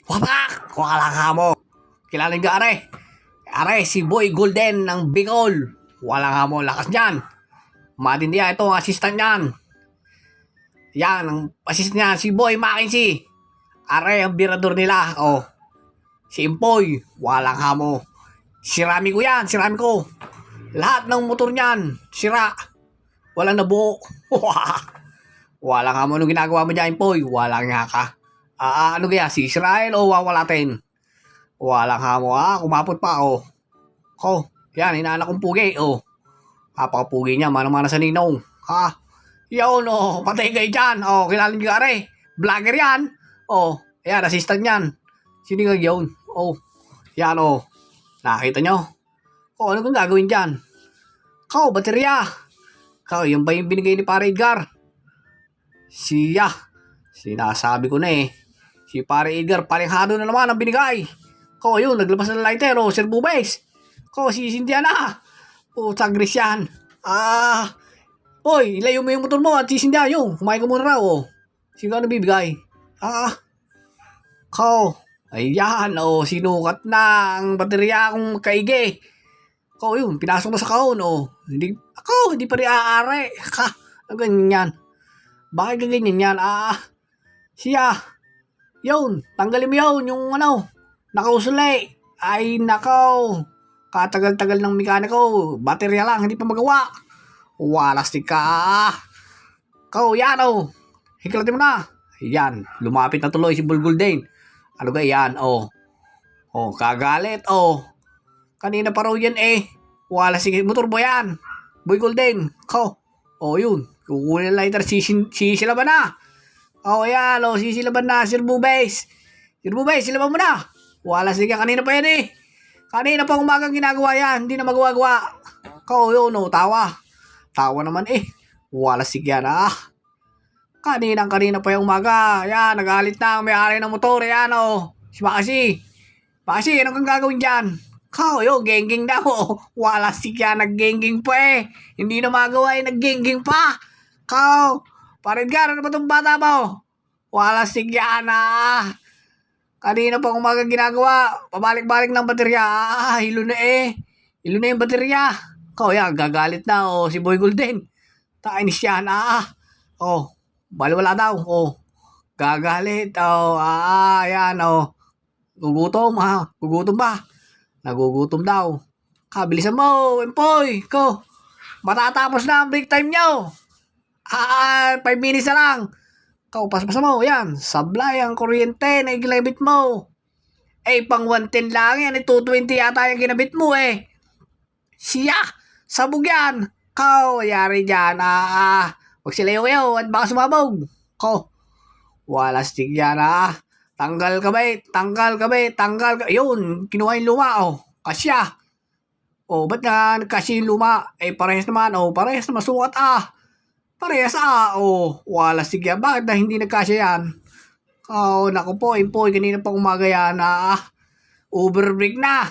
Wapak! Wala ka mo. Kilala niyo are. Are, si Boy Golden ng Bicol. Wala ka mo. Lakas niyan. Matindi yan. Ito ang assistant niyan. Yan, ang assistant niyan. Si Boy Mackenzie. Are, ang birador nila. Oh. Si Impoy. Wala ka mo. Sirami ko yan. Sirami ko. Lahat ng motor niyan. Sira. Walang nabuo. Wala ka mo. Anong ginagawa mo dyan, Impoy? Wala nga ka. Ano kaya? Si Israel o wawalatin? Wala ka mo, kumapot pa, yan, inaanak kong pugi, Napakapugi niya, manang-mana sa ninong, Yun, patay kayo dyan, kilala niyo are, vlogger yan, yan, assistant yan. Sino nga yun? Yan, nakita nyo? Ano kang gagawin dyan? Baterya. Yan ba yung binigay ni Pare Edgar? Siya, sinasabi ko na si Pare Edgar, parehado na naman ang binigay. Yun, naglabas ng lighter, Sir Bubes. Sisindihan na. Sagris yan. Hoy, ilayo mo yung motor mo at sisindihan yung. Kumain ka muna raw, Sino ka nabibigay? Ayan, sinukat na ang baterya kong kaigi. Yun, pinasok na sa kahon, Hindi pa rin aare. Ang ganyan yan. Bakit ganyan yan? Siya. Yun, tanggalin mo yun, yung nakausuli. Ay, nakaw. Katagal-tagal ng mekaniko. Baterya lang, hindi pa magawa. Walastik ka. Yan, hiklatin mo na. Yan, lumapit na tuloy si Bulgul din. Ano ka yan, kagalit, Kanina pa raw yan, Walastik, motor mo yan. Boy Golden. Yun, kukunin na lighter, sisilaban na. Yan, sisilaban na, Sir Bubes. Sir Bubes, silaban mo na. Wala sige, kanina pa yan Kanina pa umagang ginagawa yan, hindi na magawa-gawa. Yun, tawa. Tawa naman Wala sige yan, Kanina pa yung umaga. Yan, nagalit na ang may-ari ng motor, yan, Si Makasi. Makasi, anong kang gagawin dyan? Yun, gengging daw, Wala sige yan, nag-gengging pa Hindi na magawa nag-gengging pa. Parang ano ba itong bata mo? Wala sigyan Kanina pa umaga ginagawa. Pabalik-balik ng baterya. Hilo na Hilo na yung baterya. Yan, gagalit na si Boy Golden. Tainis yan baliwala daw gagalit yan gugutom gugutom ba? Nagugutom daw. Bilisan mo, Empoy. Matatapos na ang break time nyo. 5 minutes na lang. Paspasa mo, yan. Sablay ang kuryente na iginabit mo. Pang 110 lang yan. 220 yata yung ginabit mo Siya, sabog yan. Yari dyan. Huwag sila yung at baka sumabog. Wala stick yan Tanggal ka ba? Yun, kinuha yung luma Kasya. Ba't nga nagkasya yung luma? Parehas naman parehas na masukat Parehas wala sige. Bakit na hindi nagkasya yan? Naku po, Impoy, kanina pa umaga yan overbreak na.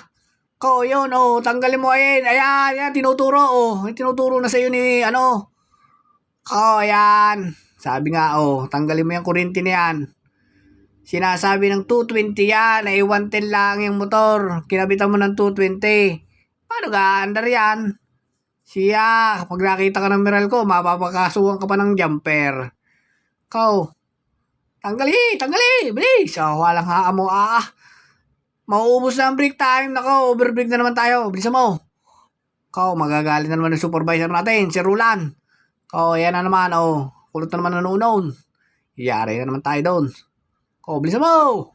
Yun, tanggalin mo Ayan, tinuturo, tinuturo na sa'yo ni, Ayan. Sabi nga, tanggalin mo yung kuryente na yan. Sinasabi ng 220 yan, 110 lang yung motor. Kinabitan mo ng 220. Paano ka, andar yan? Siya, kapag nakita ka ng Meralco, mapapakasuhan ka pa ng jumper. Tanggali, bilis. Walang mo, mauubos na ang break time. Overbreak na naman tayo. Bilisan mo. Magagalit na naman ng supervisor natin, si Rulan. Yan na naman, kulot na naman nanunon. Yari na naman tayo doon. Bilisan mo.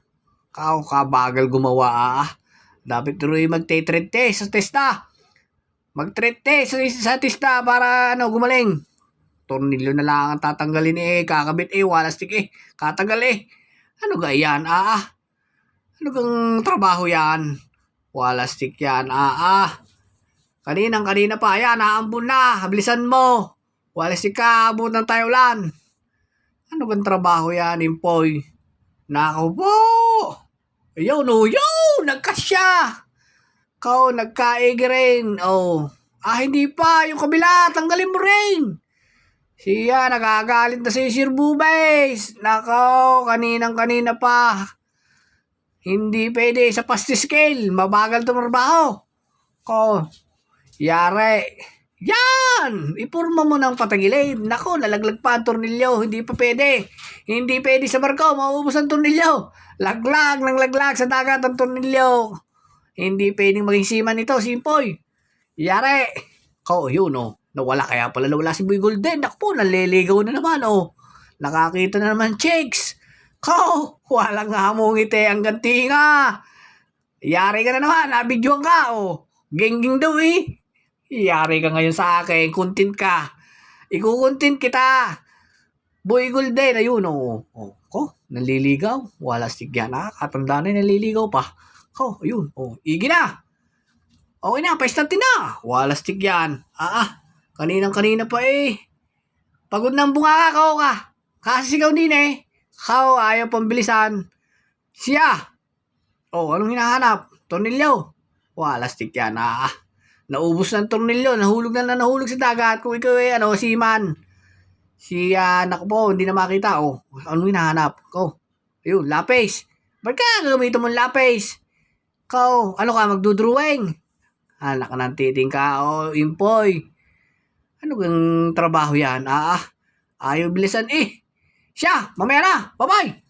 Kabagal gumawa, Dapat tuloy mag-treat test sa testa. Mag-treat test sa testa para gumaling. Tornilyo na lang ang tatanggalin kakabit wala stick katagal Ano ga yan Ano kang trabaho yan? Wala stick yan Kanina pa yan naambun na. Bilisan mo. Wala stick ka, abutan tayo ulan. Ano kang trabaho yan, Impoy? Nako po. Ayun nagkasya. Nagkaig rin. Hindi pa. Yung kabila, tanggalin mo rin. Siya, nagagalit na si Sir Bubes. Nako, kanina pa. Hindi pwede sa pasti scale. Mabagal tumarbaho. Ko, yari. Yan! Ipurma mo ng patagilid. Nako, nalaglag pa ang tornilyo. Hindi pa pwede. Hindi pwede sa barko. Mauubos ang tornilyo. Laglag ng laglag sa dagat ang tornilyo. Hindi pwedeng maging seaman ito, Simpoy. Yari. Ko, yun oh. Nawala kaya pala nawala si Boy Golden. Naku po, naliligaw na naman oh. Nakakita na naman chicks. Ko, walang hamong ite ang ganti nga. Yari ka na naman. Nabidyoan ka oh. Gengging daw eh. Yari ka ngayon sa akin. Content ka. Ikukontent kita. Boy Golden. Ayun oh. Oh, ko, naliligaw. Wala sigyan. Nakakatanda na naliligaw pa. Ko, ayun. Oh, igi na. Okay na, paistante na. Wala stick yan. Kaninang-kanina pa eh. Pagod ng bunga ka. Kasi sigaw din eh. Kau, ayaw pambilisan. Siya. Oh, anong hinahanap? Tornilyo. Wala stick yan. Naubos ng tornilyo. Nahulog sa dagat. Kung ikaw eh, seaman. Naku po, hindi na makita. Oh, anong hinahanap? Ko. Ayun, lapis. Ba't ka gagamitin mong lapis? Ko, ano ka, magdudrawing? Anak ka ng titing ka. Oh, impoy. Ano kang trabaho yan? Ayaw bilisan eh. Siya, mamaya na. Bye-bye.